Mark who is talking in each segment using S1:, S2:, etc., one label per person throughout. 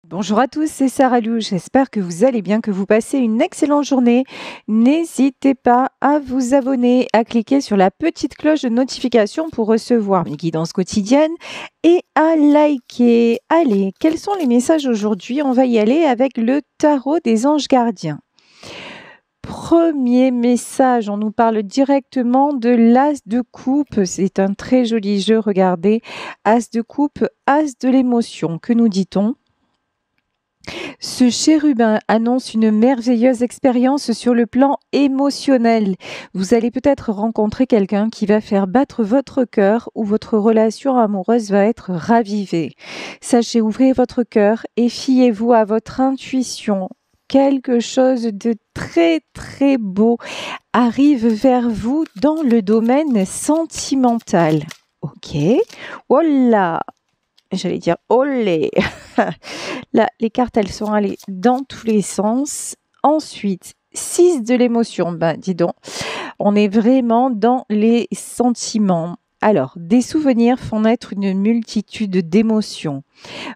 S1: Bonjour à tous, c'est Sarah Lou. J'espère que vous allez bien, que vous passez une excellente journée. N'hésitez pas à vous abonner, à cliquer sur la petite cloche de notification pour recevoir mes guidances quotidiennes et à liker. Allez, quels sont les messages aujourd'hui? On va y aller avec le tarot des anges gardiens. Premier message, on nous parle directement de l'as de coupe. C'est un très joli jeu, regardez. As de coupe, as de l'émotion. Que nous dit-on? Ce chérubin annonce une merveilleuse expérience sur le plan émotionnel. Vous allez peut-être rencontrer quelqu'un qui va faire battre votre cœur ou votre relation amoureuse va être ravivée. Sachez ouvrir votre cœur et fiez-vous à votre intuition. Quelque chose de très très beau arrive vers vous dans le domaine sentimental. Ok. Voilà. J'allais dire olé. Là, les cartes, elles sont allées dans tous les sens. Ensuite, 6 de l'émotion. Ben, dis donc, on est vraiment dans les sentiments. Alors, des souvenirs font naître une multitude d'émotions.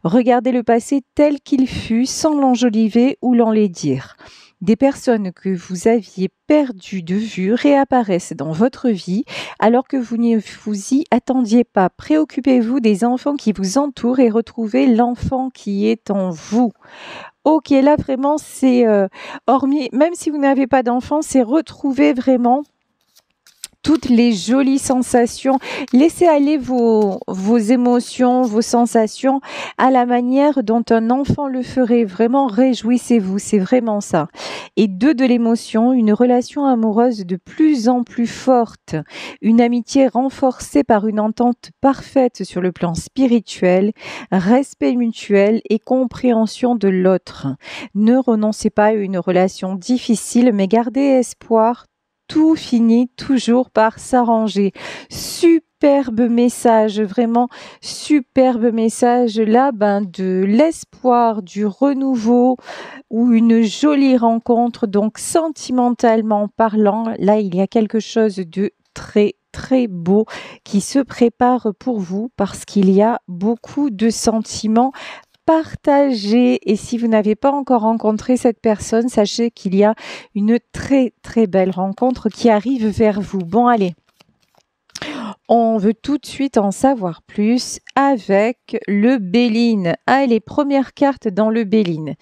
S1: Regardez le passé tel qu'il fut, sans l'enjoliver ou l'enlaidir. Des personnes que vous aviez perdues de vue réapparaissent dans votre vie alors que vous ne vous y attendiez pas. Préoccupez-vous des enfants qui vous entourent et retrouvez l'enfant qui est en vous. Ok, là vraiment c'est hormis, même si vous n'avez pas d'enfant, c'est retrouver vraiment toutes les jolies sensations. Laissez aller vos émotions, vos sensations à la manière dont un enfant le ferait. Vraiment, réjouissez-vous, c'est vraiment ça. Et 2 de l'émotion, une relation amoureuse de plus en plus forte, une amitié renforcée par une entente parfaite sur le plan spirituel, respect mutuel et compréhension de l'autre. Ne renoncez pas à une relation difficile, mais gardez espoir. Tout finit toujours par s'arranger. Superbe message, vraiment superbe message là, de l'espoir, du renouveau ou une jolie rencontre. Donc sentimentalement parlant, là il y a quelque chose de très très beau qui se prépare pour vous parce qu'il y a beaucoup de sentiments partagez. Et si vous n'avez pas encore rencontré cette personne, sachez qu'il y a une très très belle rencontre qui arrive vers vous. Bon, allez. On veut tout de suite en savoir plus avec le Béline. Allez, première carte dans le Béline.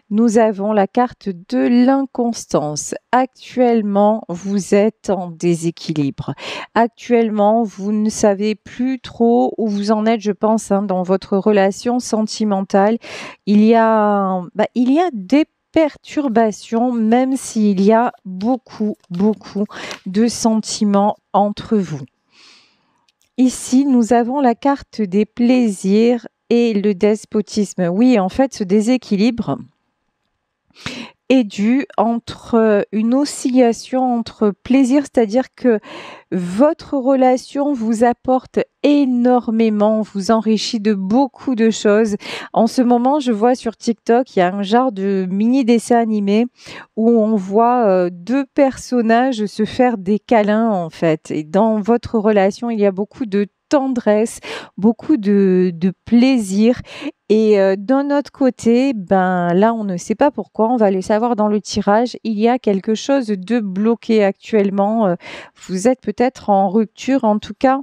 S1: Nous avons la carte de l'inconstance. Actuellement, vous êtes en déséquilibre. Actuellement, vous ne savez plus trop où vous en êtes, je pense, dans votre relation sentimentale. Il y a des perturbations, même s'il y a beaucoup de sentiments entre vous. Ici, nous avons la carte des plaisirs et le despotisme. Oui, en fait, ce déséquilibre est dû entre une oscillation entre plaisir, c'est-à-dire que votre relation vous apporte énormément, vous enrichit de beaucoup de choses. En ce moment, je vois sur TikTok, il y a un genre de mini dessin animé où on voit 2 personnages se faire des câlins en fait. Et dans votre relation, il y a beaucoup de tendresse, beaucoup de plaisir. Et d'un autre côté, là, on ne sait pas pourquoi, on va le savoir dans le tirage, il y a quelque chose de bloqué actuellement. Vous êtes peut-être en rupture, en tout cas,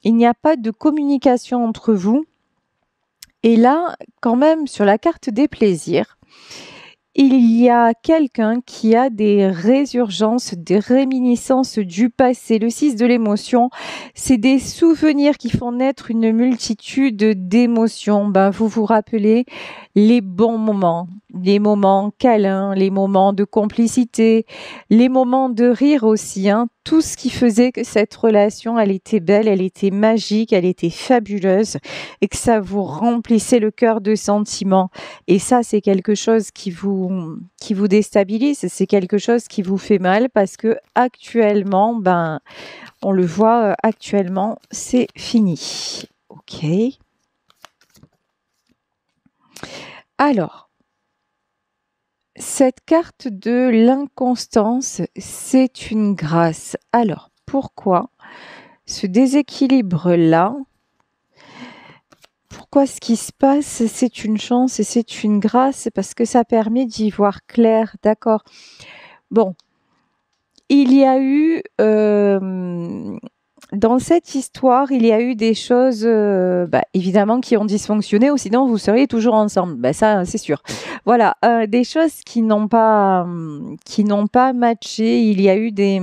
S1: il n'y a pas de communication entre vous. Et là, quand même, sur la carte des plaisirs, il y a quelqu'un qui a des résurgences, des réminiscences du passé. Le 6 de l'émotion, c'est des souvenirs qui font naître une multitude d'émotions. Vous vous rappelez les bons moments, les moments câlins, les moments de complicité, les moments de rire aussi. Tout ce qui faisait que cette relation, elle était belle, elle était magique, elle était fabuleuse et que ça vous remplissait le cœur de sentiments. Et ça, c'est quelque chose qui vous déstabilise, c'est quelque chose qui vous fait mal parce que actuellement, on le voit actuellement, c'est fini. Ok. Alors, cette carte de l'inconstance, c'est une grâce. Alors, pourquoi ce déséquilibre-là? pourquoi ce qui se passe, c'est une chance et c'est une grâce, parce que ça permet d'y voir clair, d'accord. Bon, il y a eu, dans cette histoire, il y a eu des choses, évidemment, qui ont dysfonctionné, ou sinon vous seriez toujours ensemble. Ça, c'est sûr. Voilà, des choses qui n'ont pas matché. Il y a eu des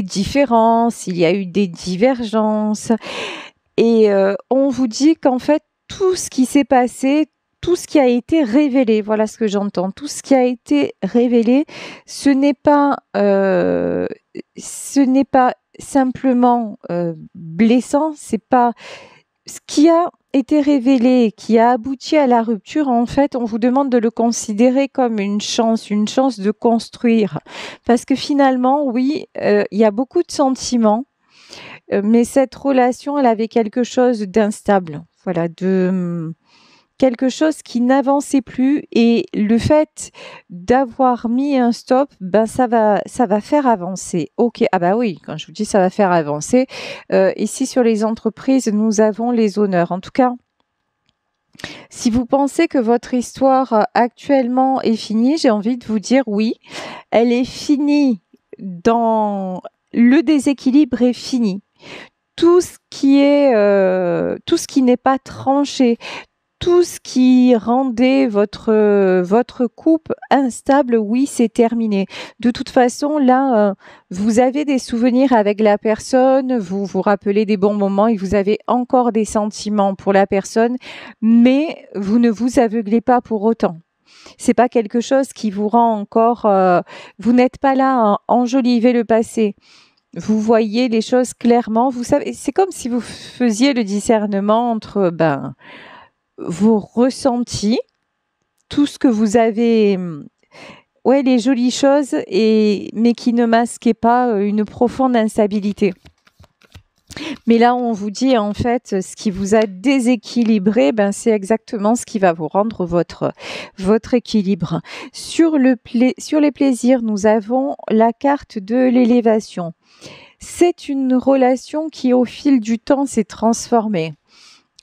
S1: différences, il y a eu des divergences. Et on vous dit qu'en fait, tout ce qui s'est passé, tout ce qui a été révélé, voilà ce que j'entends, tout ce qui a été révélé, ce n'est pas simplement blessant, c'est pas ce qui a été révélé, qui a abouti à la rupture. En fait, on vous demande de le considérer comme une chance de construire, parce que finalement, oui, il y a beaucoup de sentiments. Mais cette relation, elle avait quelque chose d'instable, voilà, de quelque chose qui n'avançait plus, et le fait d'avoir mis un stop, ça va faire avancer. Ok, oui, quand je vous dis ça va faire avancer, ici sur les entreprises, nous avons les honneurs. En tout cas, si vous pensez que votre histoire actuellement est finie, j'ai envie de vous dire oui, elle est finie. Dans le déséquilibre est fini. Tout ce qui n'est pas tranché, tout ce qui rendait votre couple instable, oui, c'est terminé. De toute façon, là, vous avez des souvenirs avec la personne, vous vous rappelez des bons moments et vous avez encore des sentiments pour la personne, mais vous ne vous aveuglez pas pour autant. C'est pas quelque chose qui vous rend encore, vous n'êtes pas là à enjoliver le passé. Vous voyez les choses clairement. Vous savez, c'est comme si vous faisiez le discernement entre vos ressentis, tout ce que vous avez, les jolies choses, mais qui ne masquaient pas une profonde instabilité. Mais là, on vous dit en fait, ce qui vous a déséquilibré, c'est exactement ce qui va vous rendre votre équilibre. Sur les plaisirs, nous avons la carte de l'élévation. C'est une relation qui, au fil du temps, s'est transformée.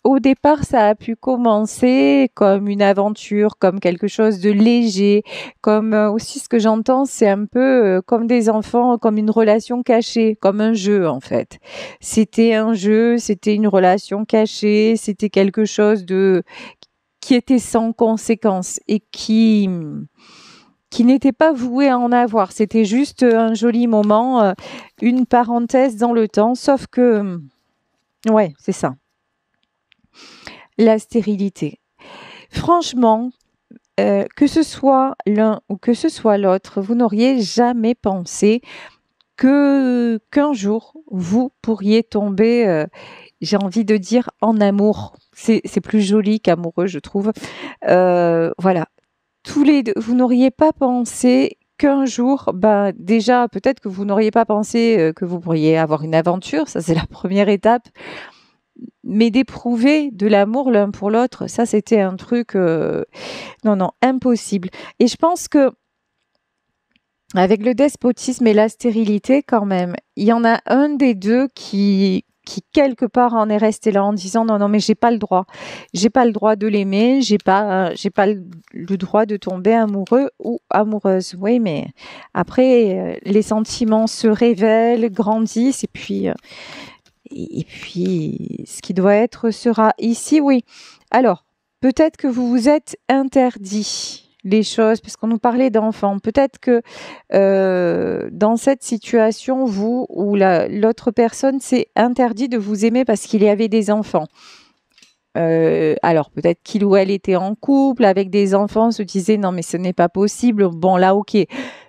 S1: Au départ, ça a pu commencer comme une aventure, comme quelque chose de léger, comme aussi ce que j'entends, c'est un peu comme des enfants, comme une relation cachée, comme un jeu en fait. C'était un jeu, c'était une relation cachée, c'était quelque chose qui était sans conséquence et qui n'était pas voué à en avoir. C'était juste un joli moment, une parenthèse dans le temps, sauf que, ouais, c'est ça. La stérilité. Franchement, que ce soit l'un ou que ce soit l'autre, vous n'auriez jamais pensé qu'un jour, vous pourriez tomber, j'ai envie de dire, en amour. C'est plus joli qu'amoureux, je trouve. Voilà. Tous les deux, vous n'auriez pas pensé qu'un jour, déjà, peut-être que vous n'auriez pas pensé que vous pourriez avoir une aventure, ça c'est la première étape. Mais d'éprouver de l'amour l'un pour l'autre, ça c'était un truc, non, impossible. Et je pense que avec le despotisme et la stérilité, quand même, il y en a un des deux qui quelque part en est resté là en disant non, mais j'ai pas le droit de l'aimer, j'ai pas le droit de tomber amoureux ou amoureuse. Oui, mais après les sentiments se révèlent, grandissent, et puis ce qui doit être sera. Ici, oui. Alors, peut-être que vous vous êtes interdit les choses, parce qu'on nous parlait d'enfants. Peut-être que dans cette situation, vous ou l'autre personne s'est interdit de vous aimer parce qu'il y avait des enfants. Alors peut-être qu'il ou elle était en couple avec des enfants, se disait non mais ce n'est pas possible. Bon là ok,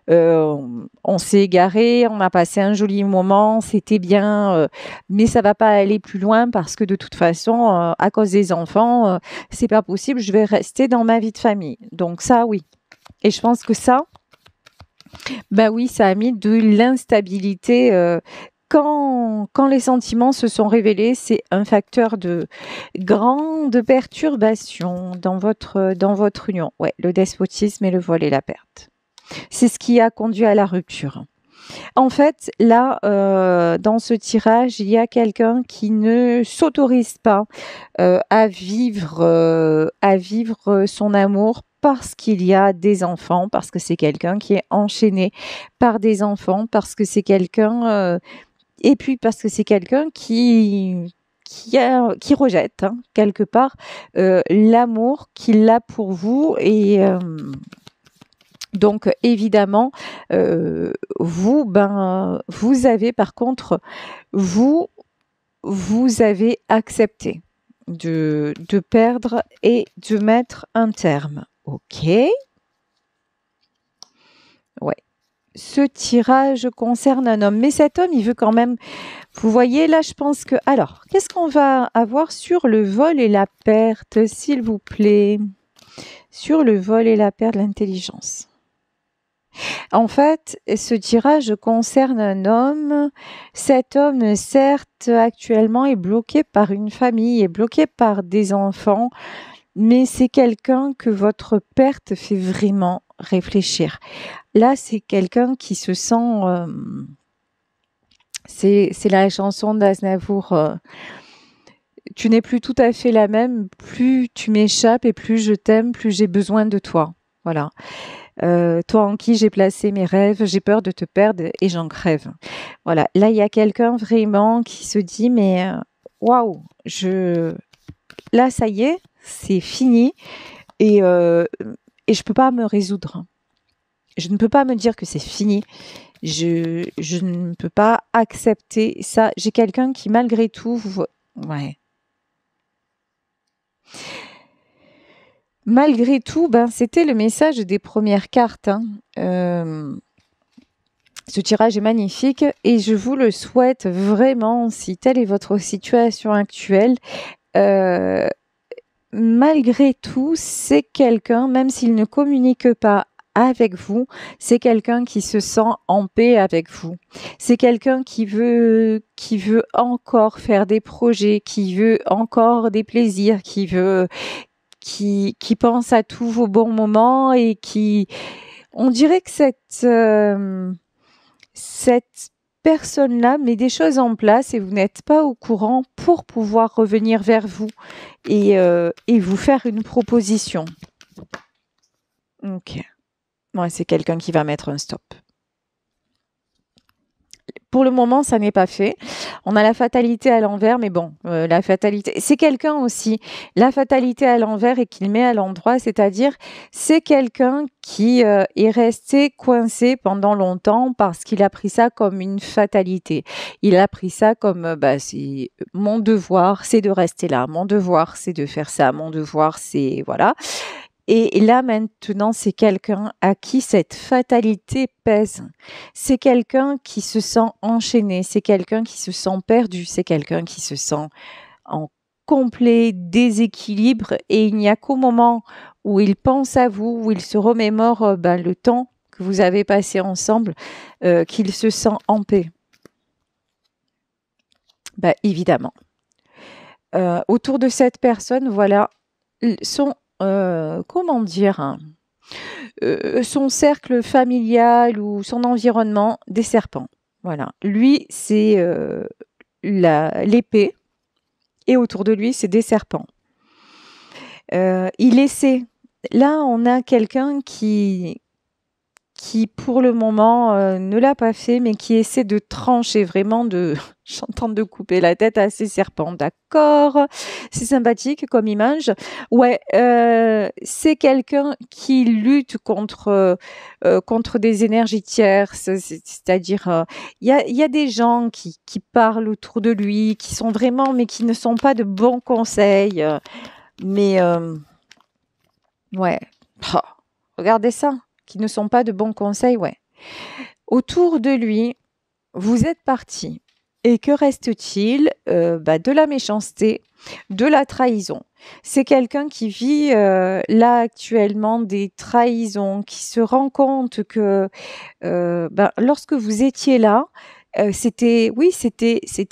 S1: on s'est égaré, on a passé un joli moment, c'était bien, mais ça va pas aller plus loin parce que de toute façon, à cause des enfants, c'est pas possible. Je vais rester dans ma vie de famille. Donc ça oui. Et je pense que ça, oui, ça a mis de l'instabilité. Quand les sentiments se sont révélés, c'est un facteur de grande perturbation dans votre union. Ouais, le despotisme et le vol et la perte. C'est ce qui a conduit à la rupture. En fait, là, dans ce tirage, il y a quelqu'un qui ne s'autorise pas à vivre son amour parce qu'il y a des enfants, parce que c'est quelqu'un qui est enchaîné par des enfants, parce que c'est quelqu'un et puis parce que c'est quelqu'un qui rejette hein, quelque part l'amour qu'il a pour vous et donc évidemment vous avez par contre vous avez accepté de perdre et de mettre un terme. Ok. Ouais. Ce tirage concerne un homme, mais cet homme, il veut quand même. Vous voyez là, je pense que. Alors, qu'est-ce qu'on va avoir sur le vol et la perte, s'il vous plaît? Sur le vol et la perte de l'intelligence. En fait, ce tirage concerne un homme. Cet homme, certes, actuellement est bloqué par une famille, est bloqué par des enfants, mais c'est quelqu'un que votre perte fait vraiment réfléchir. Là, c'est quelqu'un qui se sent... c'est la chanson d'Aznavour. Tu n'es plus tout à fait la même, plus tu m'échappes et plus je t'aime, plus j'ai besoin de toi. Voilà. Toi en qui j'ai placé mes rêves, j'ai peur de te perdre et j'en crève. Voilà. Là, il y a quelqu'un vraiment qui se dit, mais waouh, là, ça y est, c'est fini et je peux pas me résoudre. Je ne peux pas me dire que c'est fini. Je ne peux pas accepter ça. J'ai quelqu'un qui, malgré tout, ouais. Malgré tout, c'était le message des premières cartes. Hein. Ce tirage est magnifique et je vous le souhaite vraiment, si telle est votre situation actuelle. Malgré tout, c'est quelqu'un, même s'il ne communique pas avec vous, c'est quelqu'un qui se sent en paix avec vous. C'est quelqu'un qui veut encore faire des projets, qui veut encore des plaisirs, qui pense à tous vos bons moments et on dirait que cette personne-là met des choses en place et vous n'êtes pas au courant pour pouvoir revenir vers vous et vous faire une proposition. Ok. Ouais, c'est quelqu'un qui va mettre un stop. Pour le moment, ça n'est pas fait. On a la fatalité à l'envers, mais bon, la fatalité, c'est quelqu'un aussi. La fatalité à l'envers et qu'il met à l'endroit, c'est-à-dire, c'est quelqu'un qui est resté coincé pendant longtemps parce qu'il a pris ça comme une fatalité. Il a pris ça comme, c'est mon devoir, c'est de rester là. Mon devoir, c'est de faire ça. Mon devoir, c'est voilà. Et là, maintenant, c'est quelqu'un à qui cette fatalité pèse. C'est quelqu'un qui se sent enchaîné, c'est quelqu'un qui se sent perdu, c'est quelqu'un qui se sent en complet déséquilibre et il n'y a qu'au moment où il pense à vous, où il se remémore le temps que vous avez passé ensemble, qu'il se sent en paix. Évidemment. Autour de cette personne, voilà, comment dire, hein, son cercle familial ou son environnement, des serpents. Voilà. Lui, c'est l'épée et autour de lui, c'est des serpents. Il essaie. Là, on a quelqu'un qui pour le moment ne l'a pas fait, mais qui essaie de trancher vraiment j'entends de couper la tête à ces serpents. D'accord, c'est sympathique comme image. Ouais, c'est quelqu'un qui lutte contre des énergies tierces, c'est-à-dire il y a des gens qui parlent autour de lui, qui sont vraiment, mais qui ne sont pas de bons conseils. Mais ouais, regardez ça. Qui ne sont pas de bons conseils, ouais. Autour de lui, vous êtes parti. Et que reste-t-il de la méchanceté, de la trahison. C'est quelqu'un qui vit là actuellement des trahisons, qui se rend compte que lorsque vous étiez là, c'était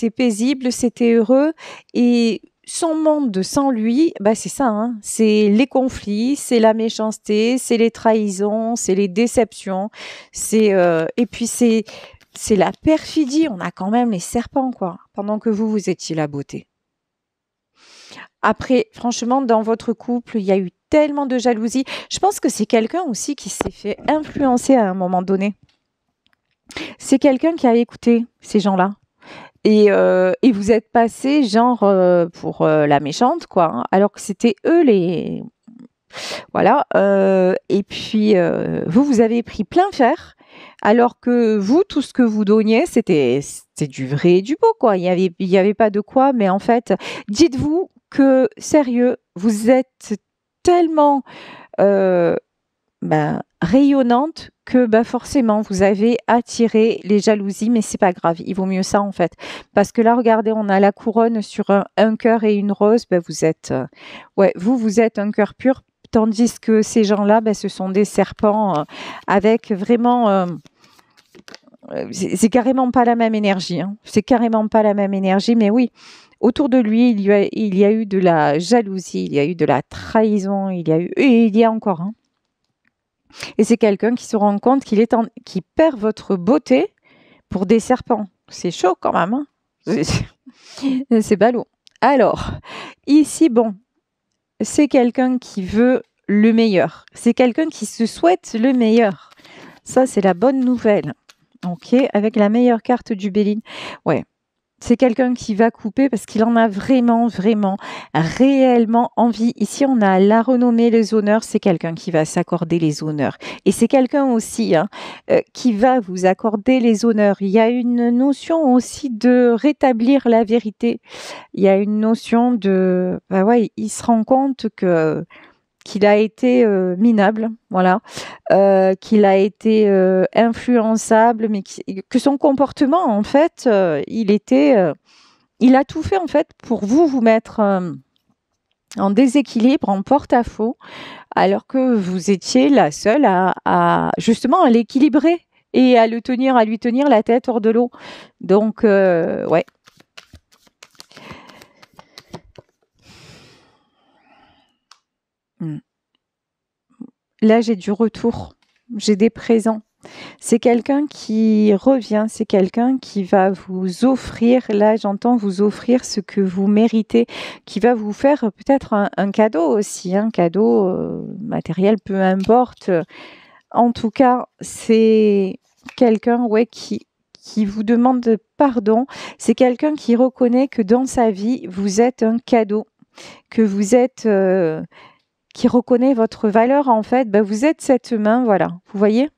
S1: paisible, c'était heureux et son monde sans lui, c'est ça, hein, c'est les conflits, c'est la méchanceté, c'est les trahisons, c'est les déceptions, et puis c'est c'est la perfidie. On a quand même les serpents, quoi. Pendant que vous étiez la beauté. Après, franchement, dans votre couple, il y a eu tellement de jalousie. Je pense que c'est quelqu'un aussi qui s'est fait influencer à un moment donné. C'est quelqu'un qui a écouté ces gens-là. Et vous êtes passé genre pour la méchante, quoi. Hein, alors que c'était eux les... Voilà. Et puis, vous avez pris plein fer. Alors que vous, tout ce que vous donniez, c'était du vrai et du beau, quoi. Il y avait pas de quoi. Mais en fait, dites-vous que, sérieux, vous êtes tellement rayonnante que forcément vous avez attiré les jalousies, mais c'est pas grave, il vaut mieux ça en fait. Parce que là, regardez, on a la couronne sur un cœur et une rose, vous êtes vous êtes un cœur pur, tandis que ces gens-là, ce sont des serpents avec vraiment c'est carrément pas la même énergie, hein. C'est carrément pas la même énergie, mais oui. Autour de lui, il y a eu de la jalousie, il y a eu de la trahison, et il y a encore. Hein. Et c'est quelqu'un qui se rend compte qu'il perd votre beauté pour des serpents. C'est chaud quand même. Hein. C'est ballot. Alors, ici, c'est quelqu'un qui veut le meilleur. C'est quelqu'un qui se souhaite le meilleur. Ça, c'est la bonne nouvelle. Ok, avec la meilleure carte du Béline. Ouais. C'est quelqu'un qui va couper parce qu'il en a vraiment, vraiment, réellement envie. Ici, on a la renommée, les honneurs. C'est quelqu'un qui va s'accorder les honneurs. Et c'est quelqu'un aussi qui va vous accorder les honneurs. Il y a une notion aussi de rétablir la vérité. Il y a une notion de... il se rend compte qu'il a été minable, voilà, qu'il a été influençable, mais que son comportement, en fait, il a tout fait, en fait, pour vous mettre en déséquilibre, en porte-à-faux, alors que vous étiez la seule justement, à l'équilibrer et à lui tenir la tête hors de l'eau. Donc, ouais. Là, j'ai du retour, j'ai des présents. C'est quelqu'un qui revient, c'est quelqu'un qui va vous offrir, là j'entends vous offrir ce que vous méritez, qui va vous faire peut-être un cadeau aussi, un cadeau matériel, peu importe. En tout cas, c'est quelqu'un qui vous demande pardon. C'est quelqu'un qui reconnaît que dans sa vie, vous êtes un cadeau, que vous êtes... qui reconnaît votre valeur, en fait, vous êtes cette main, voilà, vous voyez ?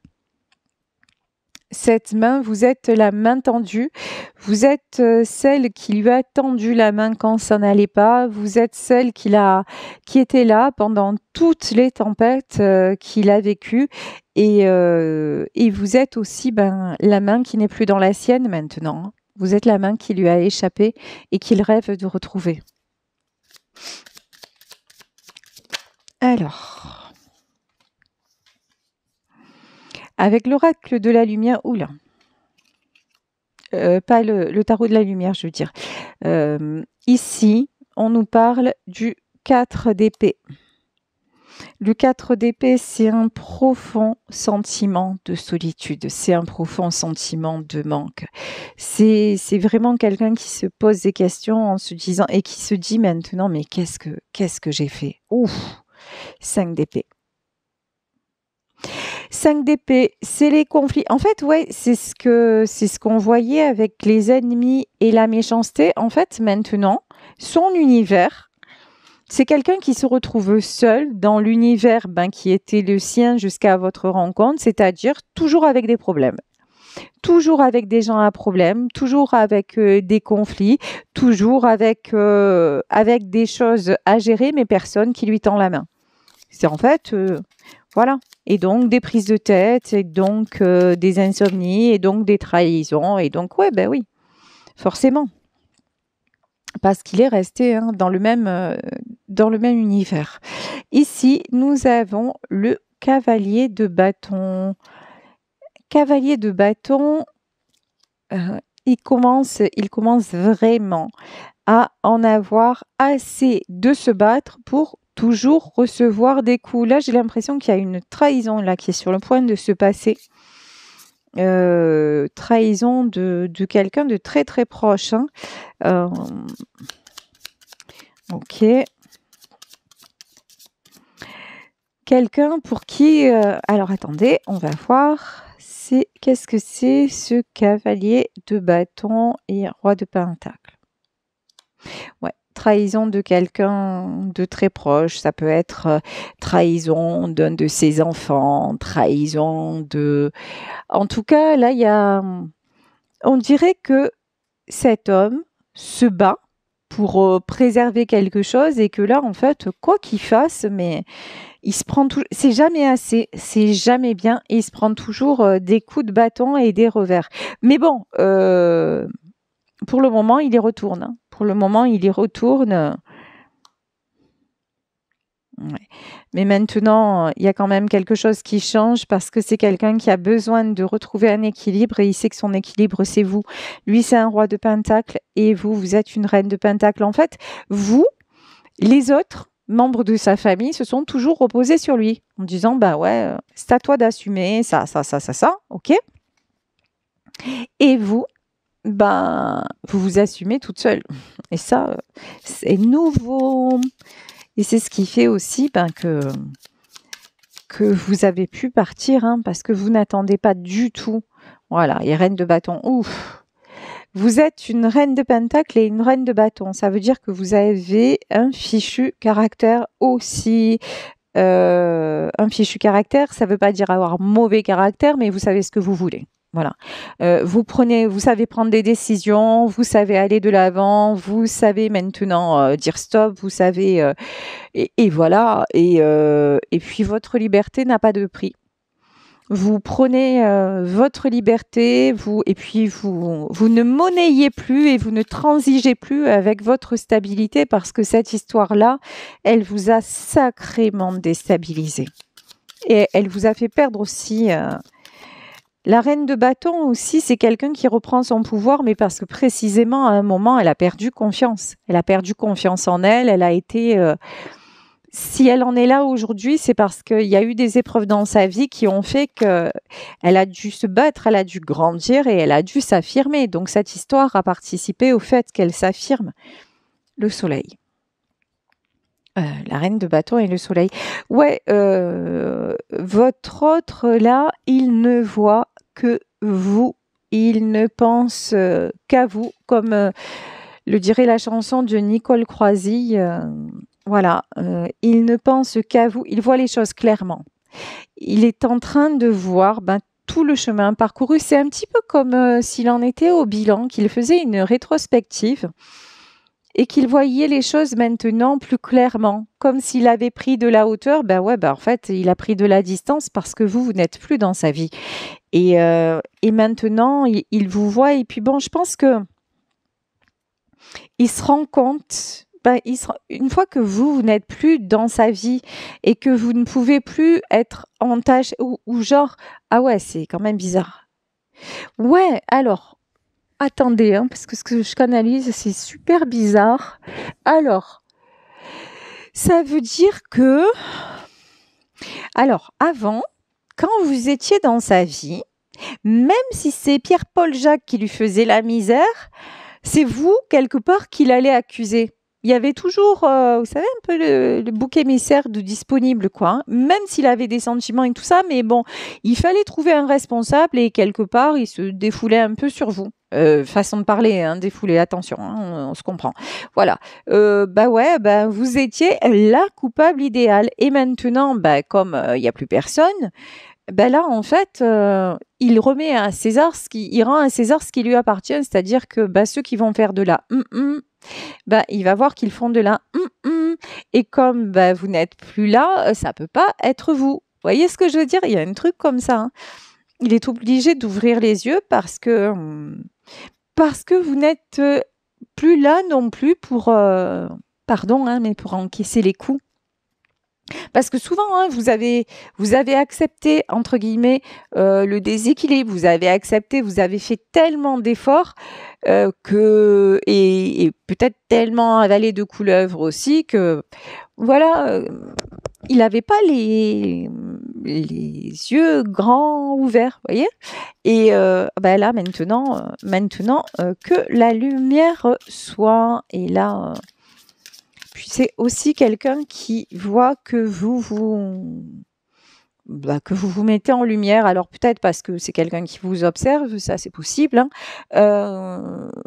S1: Cette main, vous êtes la main tendue, vous êtes celle qui lui a tendu la main quand ça n'allait pas, vous êtes celle qui était là pendant toutes les tempêtes qu'il a vécues, et vous êtes aussi la main qui n'est plus dans la sienne maintenant. Vous êtes la main qui lui a échappé et qu'il rêve de retrouver. Alors, avec l'oracle de la lumière, pas le tarot de la lumière, je veux dire. Ici, on nous parle du 4 d'épée. Le 4 d'épée, c'est un profond sentiment de solitude, c'est un profond sentiment de manque. C'est vraiment quelqu'un qui se pose des questions en se disant, et qui se dit maintenant, mais qu'est-ce que j'ai fait ? Ouf, 5 d'épée. 5 d'épée, c'est les conflits. En fait, c'est ce qu'on voyait avec les ennemis et la méchanceté. En fait, maintenant, son univers, c'est quelqu'un qui se retrouve seul dans l'univers qui était le sien jusqu'à votre rencontre, c'est-à-dire toujours avec des problèmes. Toujours avec des gens à problème, toujours avec des conflits, toujours avec des choses à gérer, mais personne qui lui tend la main. C'est en fait... voilà. Et donc, des prises de tête, et donc des insomnies, et donc des trahisons, et donc, oui, forcément. Parce qu'il est resté dans le même univers. Ici, nous avons le cavalier de bâton. Cavalier de bâton, il commence vraiment à en avoir assez de se battre pour toujours recevoir des coups. Là, j'ai l'impression qu'il y a une trahison là qui est sur le point de se passer. trahison de quelqu'un de très très proche. Hein. Ok. Quelqu'un pour qui... alors attendez, on va voir. Qu'est-ce que c'est ce cavalier de bâton et roi de pentacle? Ouais, trahison de quelqu'un de très proche. Ça peut être trahison d'un de ses enfants, trahison de... En tout cas, là, il y a... On dirait que cet homme se bat pour préserver quelque chose et que là, en fait, quoi qu'il fasse, mais il se prend tout, c'est jamais assez, c'est jamais bien, et il se prend toujours des coups de bâton et des revers. Mais bon, pour le moment, il y retourne. Hein. Pour le moment, il y retourne. Ouais. Mais maintenant, il y a quand même quelque chose qui change parce que c'est quelqu'un qui a besoin de retrouver un équilibre et il sait que son équilibre, c'est vous. Lui, c'est un roi de pentacle et vous, vous êtes une reine de pentacle. En fait, vous, les autres membres de sa famille se sont toujours reposés sur lui en disant, bah ouais, c'est à toi d'assumer ça, ok. Et vous, ben, vous vous assumez toute seule. Et ça, c'est nouveau. Et c'est ce qui fait aussi que vous avez pu partir, hein, parce que vous n'attendez pas du tout. Voilà, et reine de bâton, ouf. Vous êtes une reine de pentacle et une reine de bâton. Ça veut dire que vous avez un fichu caractère aussi. Un fichu caractère, ça ne veut pas dire avoir mauvais caractère, mais vous savez ce que vous voulez. Voilà. Vous savez prendre des décisions, vous savez aller de l'avant, vous savez maintenant dire stop, vous savez et voilà. Et puis votre liberté n'a pas de prix. Vous prenez votre liberté, et puis vous ne monnayez plus et vous ne transigez plus avec votre stabilité parce que cette histoire-là, elle vous a sacrément déstabilisé. Et elle vous a fait perdre aussi... La reine de bâton aussi, c'est quelqu'un qui reprend son pouvoir, mais parce que précisément à un moment, elle a perdu confiance. Elle a perdu confiance en elle, elle a été... Si elle en est là aujourd'hui, c'est parce qu'il y a eu des épreuves dans sa vie qui ont fait qu'elle a dû se battre, elle a dû grandir et elle a dû s'affirmer. Donc cette histoire a participé au fait qu'elle s'affirme. Le soleil. La reine de bâton et le soleil. Ouais, votre autre là, il ne voit que vous. Il ne pense qu'à vous, comme le dirait la chanson de Nicole Croisille. Voilà, il ne pense qu'à vous, il voit les choses clairement. Il est en train de voir tout le chemin parcouru. C'est un petit peu comme s'il en était au bilan, qu'il faisait une rétrospective et qu'il voyait les choses maintenant plus clairement. Comme s'il avait pris de la hauteur, en fait, il a pris de la distance parce que vous n'êtes plus dans sa vie. Et maintenant, il vous voit. Et puis bon, je pense que il se rend compte... une fois que vous n'êtes plus dans sa vie et que vous ne pouvez plus être en tâche ou genre, ah ouais, c'est quand même bizarre. Ouais, alors, attendez, hein, parce que ce que je canalise, c'est super bizarre. Alors, ça veut dire que, alors, avant, quand vous étiez dans sa vie, même si c'est Pierre-Paul Jacques qui lui faisait la misère, c'est vous, quelque part, qu'il allait accuser. Il y avait toujours, vous savez, un peu le bouc émissaire de disponible, quoi. Hein. Même s'il avait des sentiments et tout ça, mais bon, il fallait trouver un responsable et quelque part, il se défoulait un peu sur vous. Façon de parler, hein, défoulé, attention, hein, on se comprend. Voilà. Vous étiez la coupable idéale. Et maintenant, comme il n'y a plus personne, là, en fait, il remet à César il rend à César ce qui lui appartient, c'est-à-dire que ceux qui vont faire de la il va voir qu'ils font de la et comme vous n'êtes plus là, ça peut pas être vous. Vous voyez ce que je veux dire? Il y a un truc comme ça. Hein. Il est obligé d'ouvrir les yeux parce que vous n'êtes plus là non plus pour pardon, hein, mais pour encaisser les coups. Parce que souvent, hein, vous avez accepté, entre guillemets, le déséquilibre, vous avez accepté, vous avez fait tellement d'efforts et peut-être tellement avalé de couleuvres aussi que, voilà, il n'avait pas les yeux grands ouverts, voyez. Et là maintenant, que la lumière soit. Et là, puis c'est aussi quelqu'un qui voit que que vous vous mettez en lumière. Alors peut-être parce que c'est quelqu'un qui vous observe, ça c'est possible. Hein.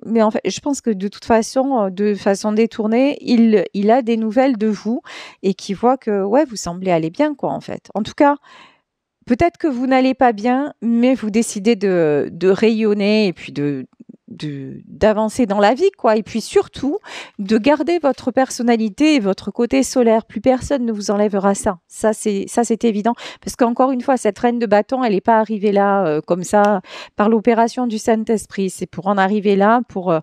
S1: Mais en fait, je pense que de toute façon, de façon détournée, il a des nouvelles de vous et qui voit que ouais, vous semblez aller bien, quoi, en fait. En tout cas, peut-être que vous n'allez pas bien, mais vous décidez de rayonner et puis d'avancer dans la vie, quoi. Et puis surtout, de garder votre personnalité et votre côté solaire. Plus personne ne vous enlèvera ça. Ça, c'est évident. Parce qu'encore une fois, cette reine de bâton, elle n'est pas arrivée là comme ça par l'opération du Saint-Esprit. C'est pour en arriver là, pour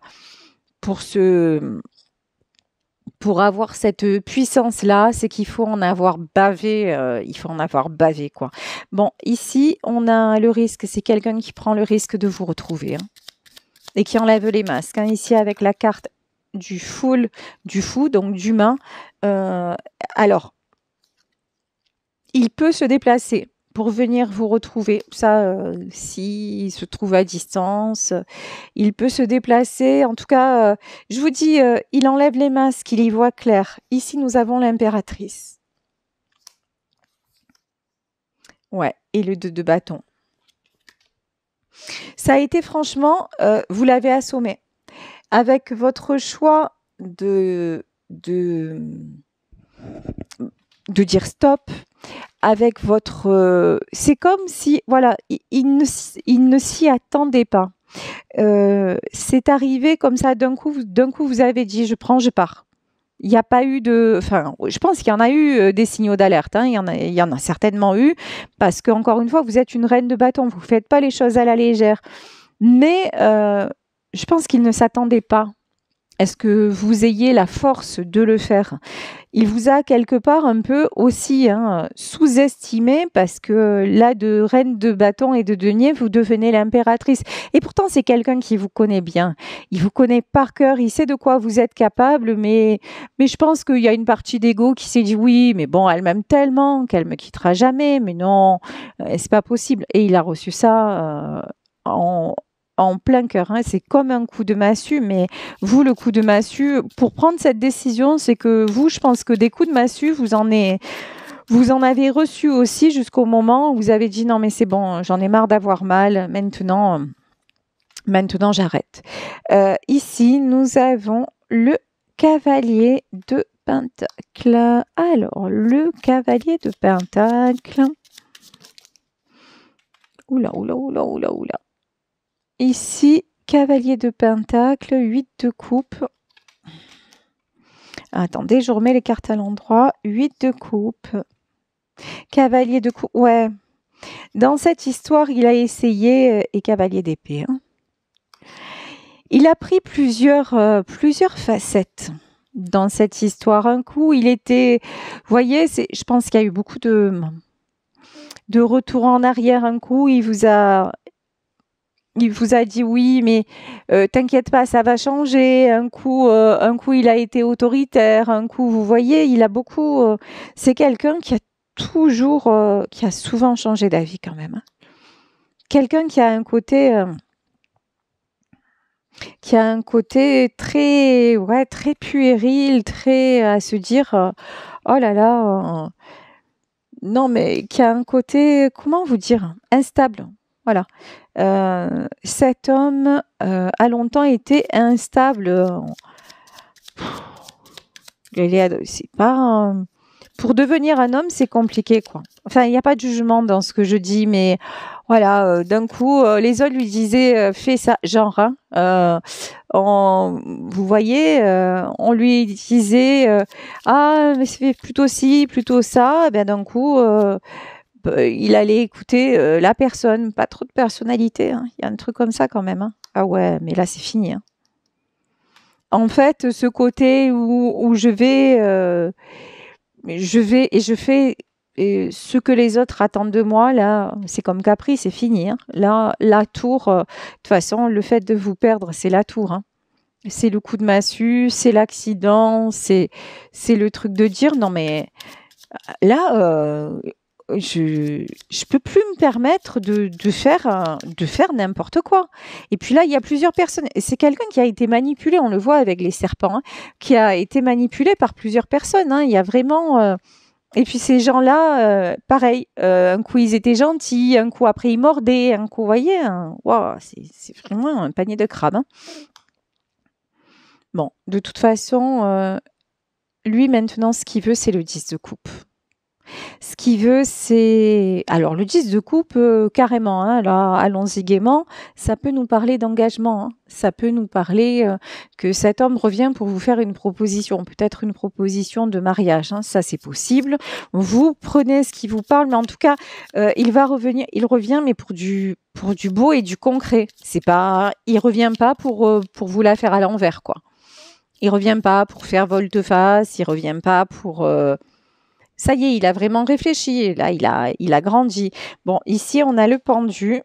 S1: avoir cette puissance-là, c'est qu'il faut en avoir bavé, quoi. Bon, ici, on a le risque, c'est quelqu'un qui prend le risque de vous retrouver, hein, et qui enlève les masques. Hein, ici, avec la carte du fou, donc d'humain. Alors, il peut se déplacer pour venir vous retrouver. Ça, s'il se trouve à distance, il peut se déplacer. En tout cas, je vous dis, il enlève les masques, il y voit clair. Ici, nous avons l'impératrice. Ouais, et le 2 de bâton. Ça a été franchement, vous l'avez assommé. Avec votre choix de dire stop, avec votre... c'est comme si, voilà, il ne s'y attendait pas. C'est arrivé comme ça, d'un coup, vous avez dit, je prends, je pars. Il n'y a pas eu de... Enfin, je pense qu'il y en a eu des signaux d'alerte. Hein. Il y en a certainement eu, parce qu'encore une fois, vous êtes une reine de bâton. Vous ne faites pas les choses à la légère. Mais je pense qu'il ne s'attendait pas. Est-ce que vous ayez la force de le faire? Il vous a quelque part un peu aussi sous-estimé, parce que là, de reine de bâton et de denier, vous devenez l'impératrice. Et pourtant, c'est quelqu'un qui vous connaît bien. Il vous connaît par cœur, il sait de quoi vous êtes capable, mais je pense qu'il y a une partie d'ego qui s'est dit oui, mais bon, elle m'aime tellement qu'elle me quittera jamais, mais non, c'est pas possible. Et il a reçu ça en plein cœur, hein. C'est comme un coup de massue, mais vous, le coup de massue, pour prendre cette décision, c'est que vous, je pense que des coups de massue, vous en avez reçu aussi jusqu'au moment où vous avez dit non mais c'est bon, j'en ai marre d'avoir mal, maintenant j'arrête. Ici, nous avons le cavalier de Pentacle. Alors, le cavalier de Pentacle. Oula. Ici, cavalier de pentacle, 8 de coupe. Attendez, je remets les cartes à l'endroit. 8 de coupe. Cavalier de coupe, ouais. Dans cette histoire, il a essayé, et cavalier d'épée. Hein. Il a pris plusieurs facettes dans cette histoire. Un coup, il était... Vous voyez, je pense qu'il y a eu beaucoup de retours en arrière. Un coup, il vous a dit oui, mais t'inquiète pas, ça va changer. Un coup, il a été autoritaire. Un coup, vous voyez, il a beaucoup. C'est quelqu'un qui a qui a souvent changé d'avis quand même. Hein. Quelqu'un qui a un côté très, très puéril, très à se dire, oh là là, non, mais qui a un côté, comment vous dire, instable. Voilà. Cet homme a longtemps été instable. C'est pas pour devenir un homme, c'est compliqué, quoi. Enfin, il n'y a pas de jugement dans ce que je dis, mais voilà, d'un coup, les autres lui disaient fais ça, genre. Hein, vous voyez, on lui disait ah, mais c'est plutôt ci, plutôt ça. Et bien d'un coup. Il allait écouter la personne, pas trop de personnalité. Hein. Il y a un truc comme ça quand même. Hein. Ah ouais, mais là c'est fini. Hein. En fait, ce côté où je vais et je fais ce que les autres attendent de moi, là, c'est comme Capri, c'est fini. Hein. Là, la tour, de toute façon, le fait de vous perdre, c'est la tour. Hein. C'est le coup de massue, c'est l'accident, c'est le truc de dire non mais là. je peux plus me permettre de faire n'importe quoi. Et puis là, il y a plusieurs personnes. Et c'est quelqu'un qui a été manipulé, on le voit avec les serpents, hein, qui a été manipulé par plusieurs personnes. Hein. Il y a vraiment... Et puis ces gens-là, pareil, un coup ils étaient gentils, un coup après ils mordaient, un coup, vous voyez, hein, wow, c'est vraiment un panier de crabes. Hein. Bon, de toute façon, lui maintenant, ce qu'il veut, c'est le 10 de coupe. Ce qu'il veut, c'est... Alors, le 10 de coupe, carrément, hein, alors allons-y gaiement, ça peut nous parler d'engagement, hein. Ça peut nous parler que cet homme revient pour vous faire une proposition, peut-être une proposition de mariage, hein, ça c'est possible. Vous prenez ce qui vous parle, mais en tout cas, il revient, mais pour du beau et du concret. Il revient pas pour vous la faire à l'envers, quoi. Il revient pas pour faire volte-face, il revient pas pour... Ça y est, il a vraiment réfléchi. Là, il a grandi. Bon, ici, on a le pendu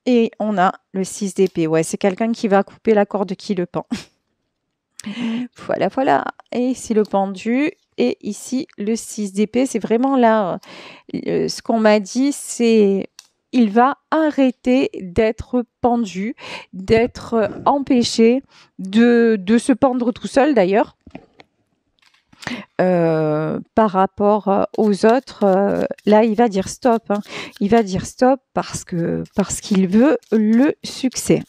S1: et on a le 6 d'épée. Ouais, c'est quelqu'un qui va couper la corde qui le pend. Voilà, voilà. Et ici, le pendu. Et ici, le 6 d'épée. C'est vraiment là, ce qu'on m'a dit, c'est... Il va arrêter d'être pendu, d'être empêché de se pendre tout seul, d'ailleurs. Par rapport aux autres, là il va dire stop, hein. Il va dire stop parce qu'il veut le succès.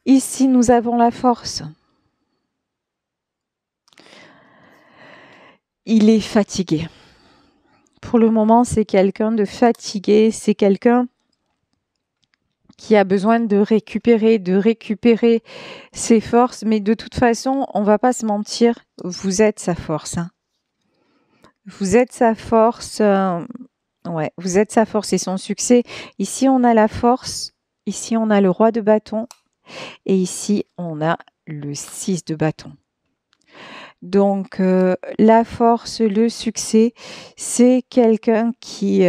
S1: Ici nous avons la force. Il est fatigué. Pour le moment, c'est quelqu'un de fatigué, c'est quelqu'un qui a besoin de récupérer ses forces, mais de toute façon, on va pas se mentir, vous êtes sa force. Hein. Vous êtes sa force, ouais, vous êtes sa force et son succès. Ici, on a la force, ici, on a le roi de bâton, et ici, on a le 6 de bâton. Donc, la force, le succès, c'est quelqu'un qui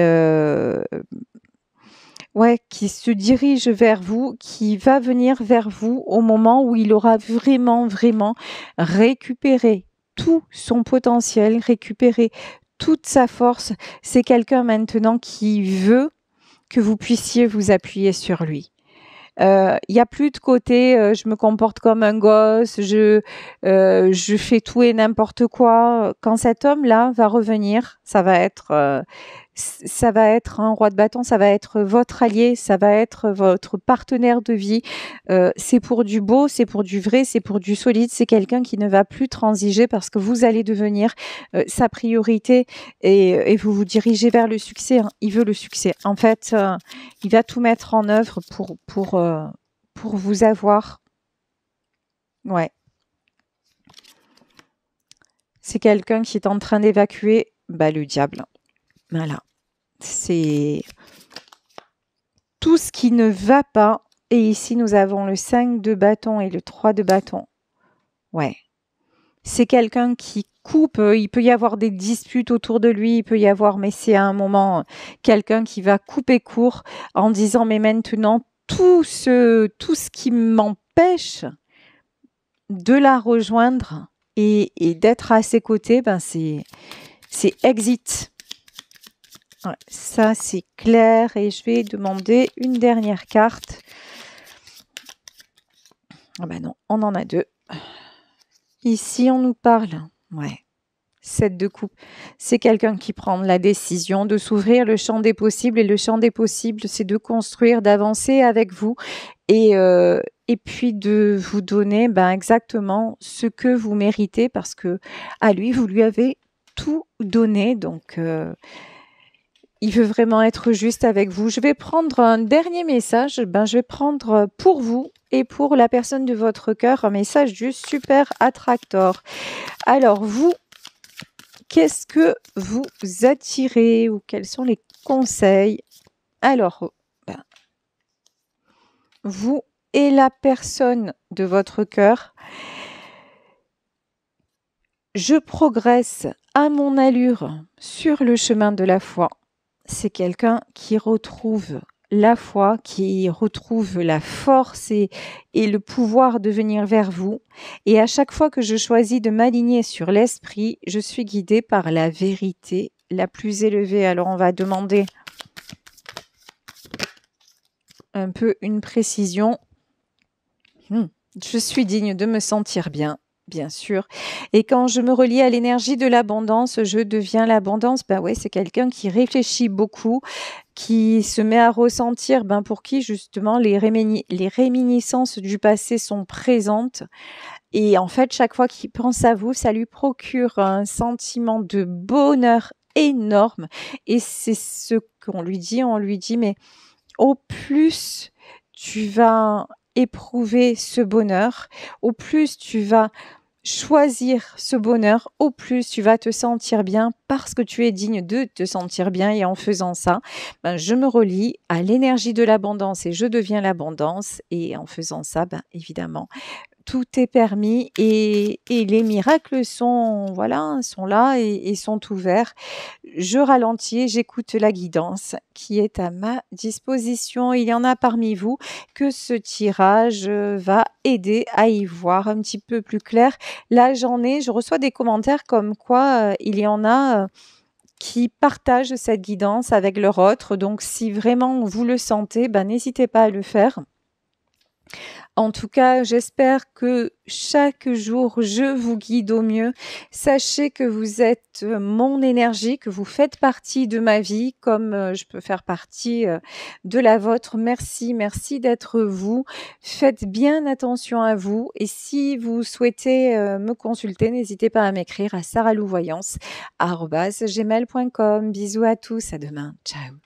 S1: se dirige vers vous, qui va venir vers vous au moment où il aura vraiment, vraiment récupéré tout son potentiel, récupéré toute sa force. C'est quelqu'un maintenant qui veut que vous puissiez vous appuyer sur lui. Il y a plus de côté, je me comporte comme un gosse, je fais tout et n'importe quoi. Quand cet homme-là va revenir, ça va être un roi de bâton, ça va être votre allié, ça va être votre partenaire de vie. C'est pour du beau, c'est pour du vrai, c'est pour du solide. C'est quelqu'un qui ne va plus transiger parce que vous allez devenir sa priorité et vous vous dirigez vers le succès. Hein. Il veut le succès. En fait, il va tout mettre en œuvre pour vous avoir. Ouais. C'est quelqu'un qui est en train d'évacuer le diable. Voilà. C'est tout ce qui ne va pas. Et ici, nous avons le 5 de bâton et le 3 de bâton. Ouais. C'est quelqu'un qui coupe. Il peut y avoir des disputes autour de lui. Il peut y avoir, mais c'est à un moment, quelqu'un qui va couper court en disant, mais maintenant, tout ce qui m'empêche de la rejoindre et d'être à ses côtés, c'est exit. Ouais, ça, c'est clair. Et je vais demander une dernière carte. Ah ben non, on en a deux. Ici, on nous parle. Ouais. 7 de coupe. C'est quelqu'un qui prend la décision de s'ouvrir le champ des possibles. Et le champ des possibles, c'est de construire, d'avancer avec vous. Et puis de vous donner exactement ce que vous méritez. Parce que à lui, vous lui avez tout donné. Donc... il veut vraiment être juste avec vous. Je vais prendre un dernier message. Je vais prendre pour vous et pour la personne de votre cœur un message du super attractor. Alors, vous, qu'est-ce que vous attirez ou quels sont les conseils? Alors, vous et la personne de votre cœur, je progresse à mon allure sur le chemin de la foi. C'est quelqu'un qui retrouve la foi, qui retrouve la force et le pouvoir de venir vers vous. Et à chaque fois que je choisis de m'aligner sur l'esprit, je suis guidée par la vérité la plus élevée. Alors on va demander un peu une précision. Je suis digne de me sentir bien. Bien sûr. Et quand je me relie à l'énergie de l'abondance, je deviens l'abondance. Ben ouais, c'est quelqu'un qui réfléchit beaucoup, qui se met à ressentir, pour qui justement les réminiscences du passé sont présentes. Et en fait, chaque fois qu'il pense à vous, ça lui procure un sentiment de bonheur énorme. Et c'est ce qu'on lui dit. On lui dit, mais au plus tu vas éprouver ce bonheur, au plus tu vas choisir ce bonheur, au plus tu vas te sentir bien parce que tu es digne de te sentir bien. Et en faisant ça, je me relie à l'énergie de l'abondance et je deviens l'abondance. Et en faisant ça, évidemment, tout est permis et les miracles sont là et sont ouverts. Je ralentis, j'écoute la guidance qui est à ma disposition. Il y en a parmi vous que ce tirage va aider à y voir un petit peu plus clair. Là, je reçois des commentaires comme quoi il y en a qui partagent cette guidance avec leur autre. Donc, si vraiment vous le sentez, n'hésitez pas à le faire. En tout cas, j'espère que chaque jour, je vous guide au mieux. Sachez que vous êtes mon énergie, que vous faites partie de ma vie, comme je peux faire partie de la vôtre. Merci d'être vous. Faites bien attention à vous. Et si vous souhaitez me consulter, n'hésitez pas à m'écrire à saralouvoyance@gmail.com. Bisous à tous, à demain. Ciao.